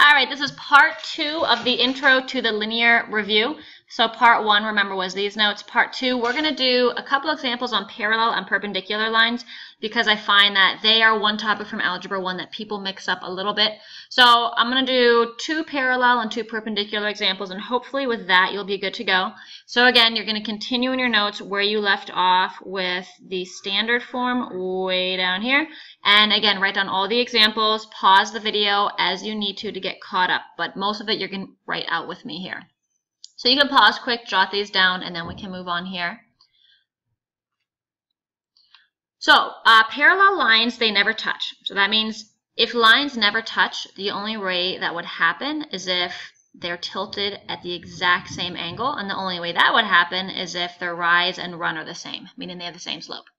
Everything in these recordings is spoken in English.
All right, this is part 2 of the intro to the linear review. So part 1, remember, was these notes. Part 2, we're going to do a couple examples on parallel and perpendicular lines because I find that they are one topic from Algebra 1 that people mix up a little bit. So I'm going to do 2 parallel and 2 perpendicular examples, and hopefully with that you'll be good to go. So again, you're going to continue in your notes where you left off with the standard form way down here. And again, write down all the examples, pause the video as you need to get caught up, but most of it you're going to write out with me here. So you can pause quick, jot these down, and then we can move on here. So parallel lines, they never touch. So that means if lines never touch, the only way that would happen is if they're tilted at the exact same angle, and the only way that would happen is if their rise and run are the same, meaning they have the same slope.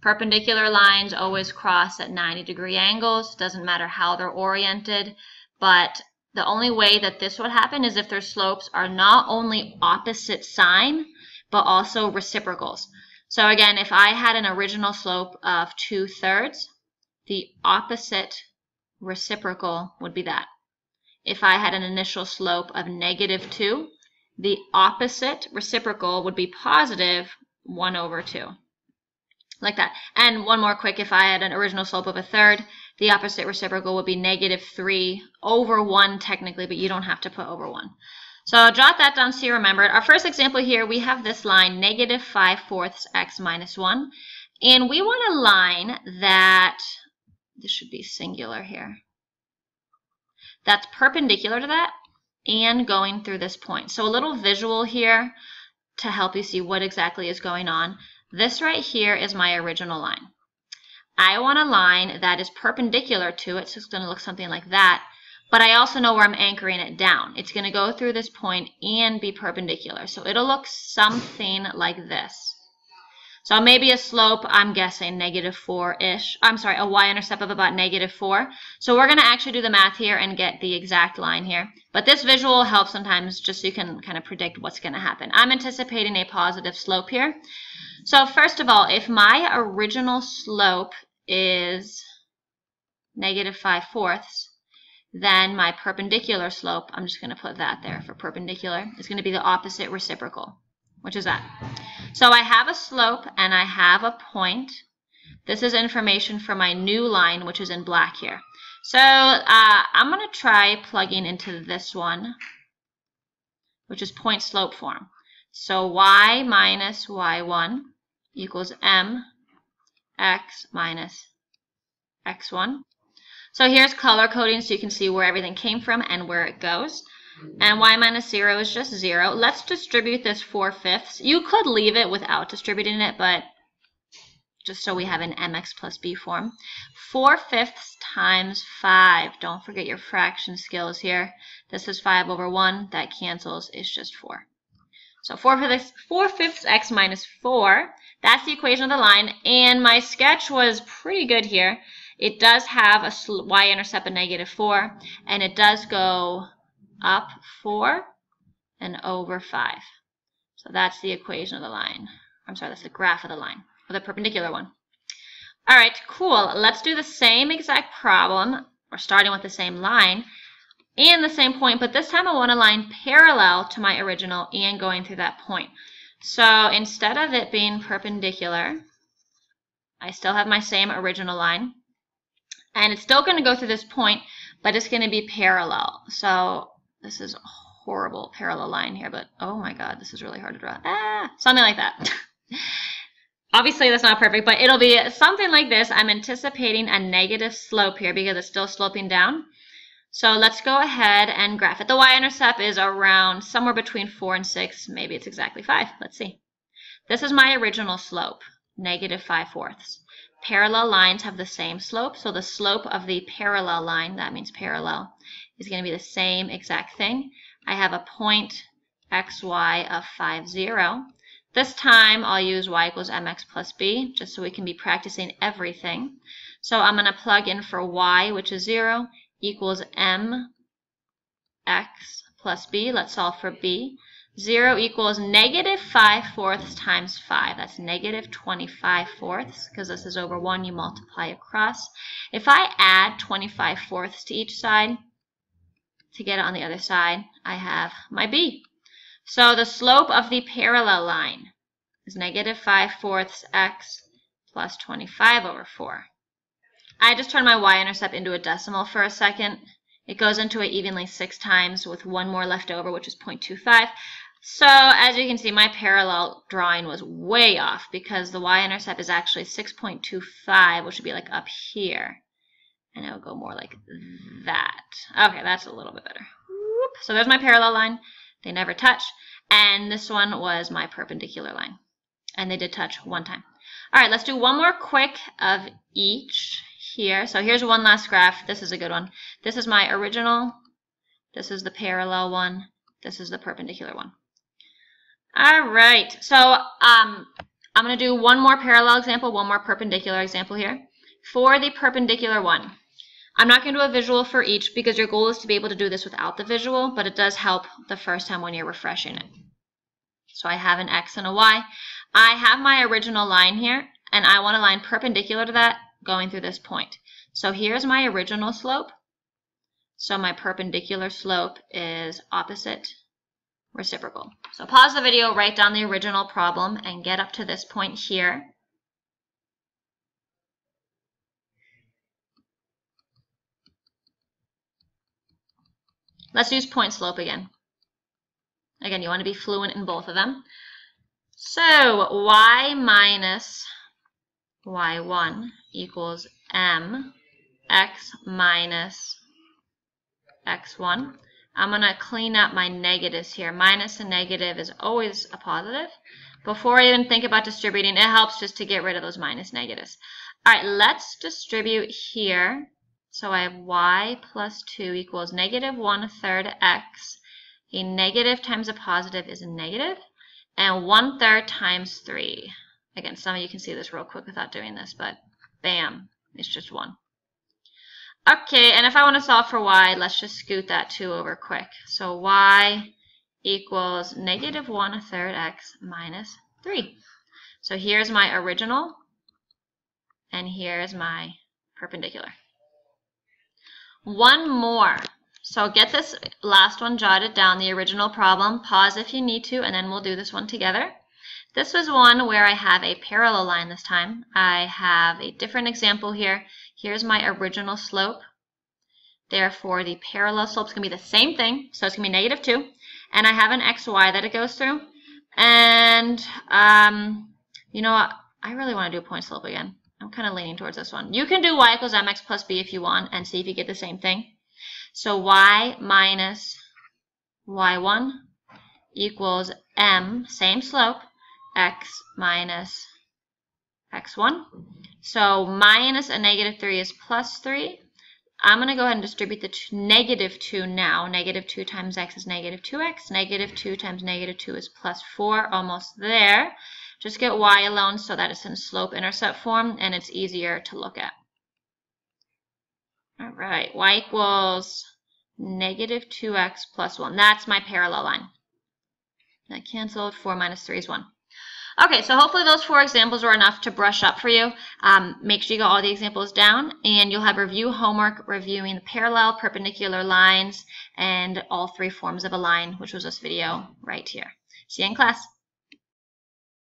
Perpendicular lines always cross at 90-degree angles. Doesn't matter how they're oriented, but the only way that this would happen is if their slopes are not only opposite sign, but also reciprocals. So again, if I had an original slope of 2/3, the opposite reciprocal would be that. If I had an initial slope of -2, the opposite reciprocal would be positive 1/2. Like that. And one more quick, if I had an original slope of 1/3, the opposite reciprocal would be -3/1 technically, but you don't have to put over 1. So jot that down so you remember it. Our first example here, we have this line, -5/4 x minus 1. And we want a line that, this should be singular here, that's perpendicular to that and going through this point. So a little visual here to help you see what exactly is going on. This right here is my original line. I want a line that is perpendicular to it, so it's going to look something like that, but I also know where I'm anchoring it down. It's going to go through this point and be perpendicular, so it'll look something like this. So maybe a slope, I'm guessing -4-ish. I'm sorry, a y-intercept of about -4. So we're going to actually do the math here and get the exact line here. But this visual helps sometimes just so you can kind of predict what's going to happen. I'm anticipating a positive slope here. So first of all, if my original slope is -5/4, then my perpendicular slope, I'm just going to put that there for perpendicular, is going to be the opposite reciprocal, which is that. So I have a slope and I have a point. This is information for my new line, which is in black here. So I'm going to try plugging into this one, which is point slope form. So y minus y1 equals mx minus x1. So here's color coding so you can see where everything came from and where it goes. And y minus 0 is just 0. Let's distribute this 4/5. You could leave it without distributing it, but just so we have an mx plus b form. 4/5 times 5. Don't forget your fraction skills here. This is 5/1. That cancels. It's just 4. So 4/5 x minus 4. That's the equation of the line. And my sketch was pretty good here. It does have a y-intercept of -4, and it does go up 4 and over 5. So that's the equation of the line. I'm sorry, that's the graph of the line, or the perpendicular one. All right, cool. Let's do the same exact problem. We're starting with the same line and the same point, but this time I want a line parallel to my original and going through that point. So instead of it being perpendicular, I still have my same original line. And it's still going to go through this point, but it's going to be parallel. So this is a horrible parallel line here, but oh my god, this is really hard to draw. Something like that. Obviously, that's not perfect, but it'll be something like this. I'm anticipating a negative slope here because it's still sloping down. So let's go ahead and graph it. The y-intercept is around somewhere between 4 and 6. Maybe it's exactly 5. Let's see. This is my original slope, -5/4. Parallel lines have the same slope, so the slope of the parallel line, that means parallel, is going to be the same exact thing. I have a point xy of 5, 0. This time I'll use y equals mx plus b, just so we can be practicing everything. So I'm going to plug in for y, which is 0, equals mx plus b. Let's solve for b. 0 equals -5/4 times 5. That's -25/4, because this is over 1, you multiply across. If I add 25/4 to each side, to get it on the other side, I have my b. So the slope of the parallel line is negative 5/4 x plus 25 over 4. I just turned my y-intercept into a decimal for a second. It goes into it evenly 6 times with one more left over, which is 0.25. So as you can see, my parallel drawing was way off because the y-intercept is actually 6.25, which would be like up here. And it would go more like that. Okay, that's a little bit better. Whoop. So there's my parallel line. They never touch. And this one was my perpendicular line. And they did touch one time. All right, let's do one more quick of each here. So here's one last graph. This is a good one. This is my original. This is the parallel one. This is the perpendicular one. All right, so I'm going to do one more parallel example, one more perpendicular example here. For the perpendicular one, I'm not going to do a visual for each because your goal is to be able to do this without the visual, but it does help the first time when you're refreshing it. So I have an x and a y. I have my original line here, and I want a line perpendicular to that going through this point. So here's my original slope. So my perpendicular slope is opposite reciprocal. So pause the video, write down the original problem, and get up to this point here. Let's use point slope again. Again, you want to be fluent in both of them. So y minus y1 equals m x minus x1. I'm going to clean up my negatives here. Minus a negative is always a positive. Before I even think about distributing, it helps just to get rid of those minus negatives. All right, let's distribute here. So I have y plus 2 equals negative 1/3 x. A negative times a positive is a negative. And 1/3 times 3. Again, some of you can see this real quick without doing this, but bam, it's just 1. Okay, and if I want to solve for y, let's just scoot that 2 over quick. So y equals negative 1/3 x minus 3. So here's my original, and here's my perpendicular. One more. So get this last one jotted down, the original problem. Pause if you need to, and then we'll do this one together. This was one where I have a parallel line this time. I have a different example here. Here's my original slope. Therefore, the parallel slope is going to be the same thing. So it's going to be negative 2. And I have an xy that it goes through. And, you know what? I really want to do a point slope again. I'm kind of leaning towards this one. You can do y equals mx plus b if you want and see if you get the same thing. So y minus y1 equals m, same slope, x minus x1. So minus a negative 3 is plus 3. I'm going to go ahead and distribute the negative 2 now. Negative 2 times x is negative 2x. Negative 2 times negative 2 is plus 4. Almost there. Just get y alone so that it's in slope-intercept form, and it's easier to look at. All right, y equals negative 2x plus 1. That's my parallel line. That canceled. 4 minus 3 is 1. Okay, so hopefully those 4 examples were enough to brush up for you. Make sure you got all the examples down, and you'll have review homework reviewing the parallel, perpendicular lines, and all 3 forms of a line, which was this video right here. See you in class.